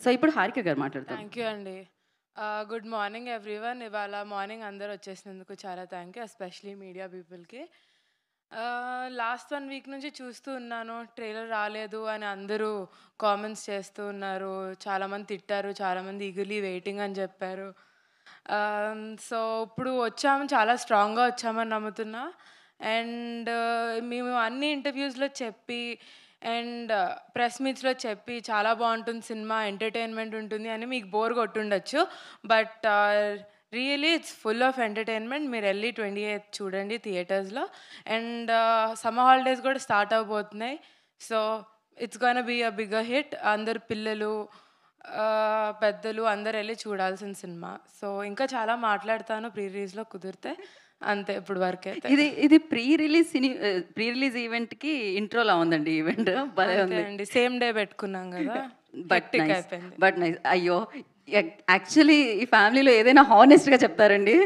So ఇప్పుడు హారిక గారు మాట్లాడతారు. థ్యాంక్ యూ అండి. Good morning everyone. ఇవాళ మార్నింగ్ అందరూ వచ్చేసినందుకు చాలా థ్యాంక్ యూ, ఎస్పెషలీ మీడియా పీపుల్కి. లాస్ట్ 1 వీక్ నుంచి చూస్తూ ఉన్నాను, ట్రైలర్ రాలేదు అని అందరూ కామెంట్స్ చేస్తూ ఉన్నారు. చాలామంది తిట్టారు, చాలామంది ఈగర్లీ వెయిటింగ్ అని చెప్పారు. సో ఇప్పుడు వచ్చాము, చాలా స్ట్రాంగ్గా వచ్చామని నమ్ముతున్నా. అండ్ మేము అన్ని ఇంటర్వ్యూస్లో చెప్పి అండ్ ప్రెస్ మీట్స్లో చెప్పి చాలా బాగుంటుంది సినిమా, ఎంటర్టైన్మెంట్ ఉంటుంది అని మీకు బోర్ కొట్టుండొచ్చు. But really it's full of entertainment. మీరు వెళ్ళి 28th చూడండి థియేటర్స్లో. అండ్ సమ్మర్ హాలిడేస్ కూడా స్టార్ట్ అవబోతున్నాయి. So it's gonna be a bigger hit. అందరు పిల్లలు, పెద్దలు అందరు వెళ్ళి చూడాల్సిన సినిమా. సో ఇంకా చాలా మాట్లాడతాను ప్రీ రిలీజ్లో కుదిరితే. అంతే ఇప్పుడు వరకే. ఇది ప్రీ రిలీజ్ ఈవెంట్ కి ఇంట్రోలా ఉందండి. ఈవెంట్ భలే ఉంది. సేమ్ డే పెట్టుకున్నాం కదా, బట్ నైస్. అయ్యో, యాక్చువల్లీ ఈ ఫ్యామిలీలో ఏదైనా హానెస్ట్ గా చెప్తారండి.